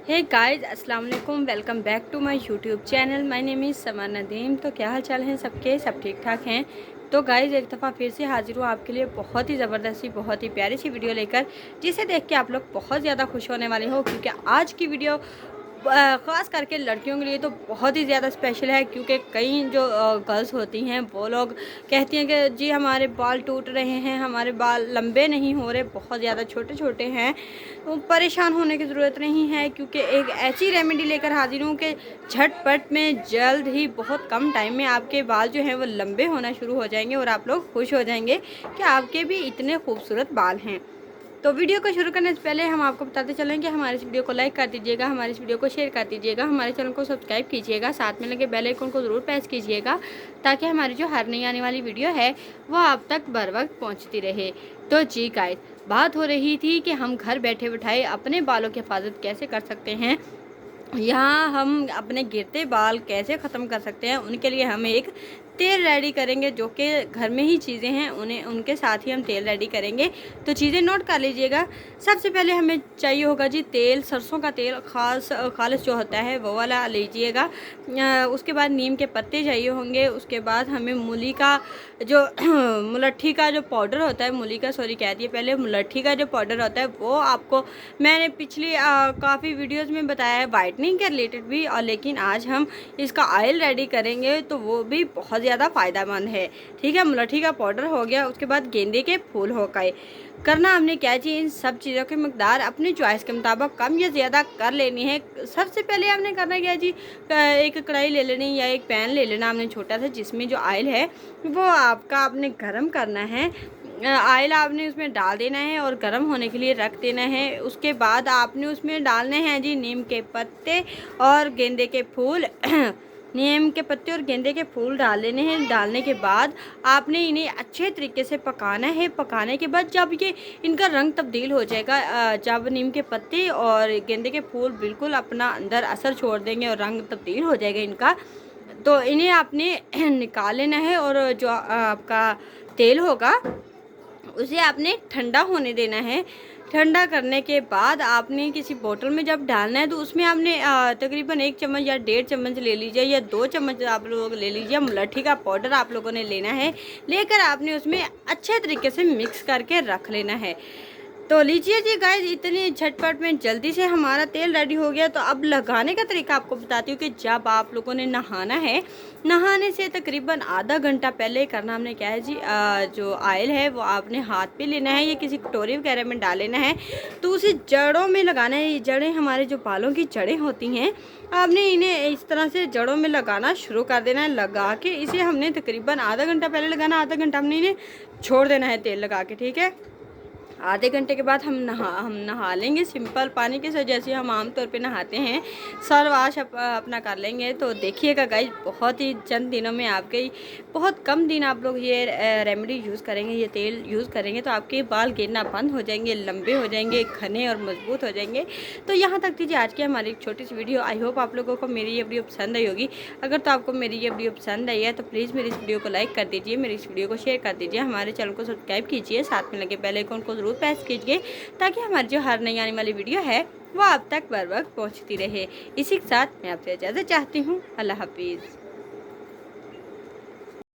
हे guys, अस्सलाम वालेकुम। Welcome back to my YouTube channel. My name is Sama Nadeem. तो क्या हाल चाल हैं सबके? सब ठीक ठाक हैं। तो गाइस, एक दफ़ा फिर से हाजिर हूँ आपके लिए बहुत ही ज़बरदस्ती, बहुत ही प्यारी सी वीडियो लेकर, जिसे देख के आप लोग बहुत ज़्यादा खुश होने वाले हो, क्योंकि आज की वीडियो ख़ास करके लड़कियों के लिए तो बहुत ही ज़्यादा स्पेशल है। क्योंकि कई जो गर्ल्स होती हैं वो लोग कहती हैं कि जी हमारे बाल टूट रहे हैं, हमारे बाल लंबे नहीं हो रहे, बहुत ज़्यादा छोटे छोटे हैं। तो परेशान होने की ज़रूरत नहीं है, क्योंकि एक ऐसी रेमेडी लेकर हाजिर हूँ कि झटपट में जल्द ही बहुत कम टाइम में आपके बाल जो हैं वो लंबे होना शुरू हो जाएंगे और आप लोग खुश हो जाएंगे कि आपके भी इतने खूबसूरत बाल हैं। तो वीडियो को शुरू करने से पहले हम आपको बताते चलें कि हमारे इस वीडियो को लाइक कर दीजिएगा, हमारे इस वीडियो को शेयर कर दीजिएगा, हमारे चैनल को सब्सक्राइब कीजिएगा, साथ में लगे बेल आइकन को ज़रूर प्रेस कीजिएगा, ताकि हमारी जो हर नई आने वाली वीडियो है वो आप तक बर वक्त पहुँचती रहे। तो जी गाइस, बात हो रही थी कि हम घर बैठे बिठाए अपने बालों की हिफाजत कैसे कर सकते हैं, यहाँ हम अपने गिरते बाल कैसे ख़त्म कर सकते हैं। उनके लिए हम एक तेल रेडी करेंगे, जो कि घर में ही चीज़ें हैं, उन्हें उनके साथ ही हम तेल रेडी करेंगे। तो चीज़ें नोट कर लीजिएगा। सबसे पहले हमें चाहिए होगा जी तेल, सरसों का तेल खालिस जो होता है वो वाला लीजिएगा। उसके बाद नीम के पत्ते चाहिए होंगे। उसके बाद हमें मूली का जो मुलट्ठी का जो पाउडर होता है, मूली का सॉरी कह दिए पहले, मुलट्ठी का जो पाउडर होता है वो आपको मैंने पिछली काफ़ी वीडियोस में बताया है वाइटनिंग के रिलेटेड भी। और लेकिन आज हम इसका ऑयल रेडी करेंगे तो वो भी बहुत ज़्यादा फ़ायदेमंद है। ठीक है, मुलट्ठी का पाउडर हो गया। उसके बाद गेंदे के फूल हो गए। करना हमने क्या जी, इन सब चीज़ों की मकदार अपनी चॉइस के मुताबिक कम या ज़्यादा कर लेनी है। सबसे पहले हमने करना क्या जी, एक कढ़ाई ले लेनी या एक पैन ले लेना हमने छोटा सा, जिसमें जो ऑयल है वो आपका आपने गर्म करना है। ऑयल आपने उसमें डाल देना है और गर्म होने के लिए रख देना है। उसके बाद आपने उसमें डालने हैं जी नीम के पत्ते और गेंदे के फूल नीम के पत्ते और गेंदे के फूल डाल लेने हैं। डालने के बाद आपने इन्हें अच्छे तरीके से पकाना है। पकाने के बाद जब ये इनका रंग तब्दील हो जाएगा, जब नीम के पत्ते और गेंदे के फूल बिल्कुल अपना अंदर असर छोड़ देंगे और रंग तब्दील हो जाएगा इनका, तो इन्हें आपने निकाल लेना है। और जो आपका तेल होगा उसे आपने ठंडा होने देना है। ठंडा करने के बाद आपने किसी बोतल में जब डालना है तो उसमें आपने तकरीबन 1 चम्मच या 1.5 चम्मच ले लीजिए, या 2 चम्मच आप लोग ले लीजिए। मुलट्ठी का पाउडर आप लोगों ने लेना है। लेकर आपने उसमें अच्छे तरीके से मिक्स करके रख लेना है। तो लीजिए जी गाइस, इतनी झटपट में जल्दी से हमारा तेल रेडी हो गया। तो अब लगाने का तरीका आपको बताती हूँ कि जब आप लोगों ने नहाना है, नहाने से तकरीबन आधा घंटा पहले करना हमने क्या है जी, जो ऑयल है वो आपने हाथ पे लेना है या किसी कटोरी वगैरह में डाल लेना है। तो उसे जड़ों में लगाना है। ये जड़ें हमारे जो बालों की जड़ें होती हैं, आपने इन्हें इस तरह से जड़ों में लगाना शुरू कर देना है। लगा के इसे हमने तकरीबन आधा घंटा पहले लगाना, आधा घंटा हमने इन्हें छोड़ देना है तेल लगा के। ठीक है, आधे घंटे के बाद हम नहा लेंगे सिंपल पानी के साथ, जैसे हम आमतौर पे नहाते हैं। सर वाश अपना कर लेंगे। तो देखिएगा गाइस, बहुत ही चंद दिनों में आपके बहुत कम दिन आप लोग ये रेमेडी यूज़ करेंगे, ये तेल यूज़ करेंगे तो आपके बाल गिरना बंद हो जाएंगे, लंबे हो जाएंगे, घने और मजबूत हो जाएंगे। तो यहाँ तक दीजिए आज की हमारी एक छोटी सी वीडियो। आई होप आप लोगों को मेरी ये वीडियो पसंद आई होगी। अगर तो आपको मेरी ये वीडियो पसंद आई है तो प्लीज़ मेरी इस वीडियो को लाइक कर दीजिए, मेरी इस वीडियो को शेयर कर दीजिए, हमारे चैनल को सब्सक्राइब कीजिए, साथ में लगे बेल आइकन को ज़रूर प्रेस कीजिए, ताकि हमारी जो हर नई आने वाली वीडियो है वो आप तक बर वक्त पहुंचती रहे। इसी के साथ मैं आपसे इजाज़त चाहती हूँ। अल्लाह हाफिज़।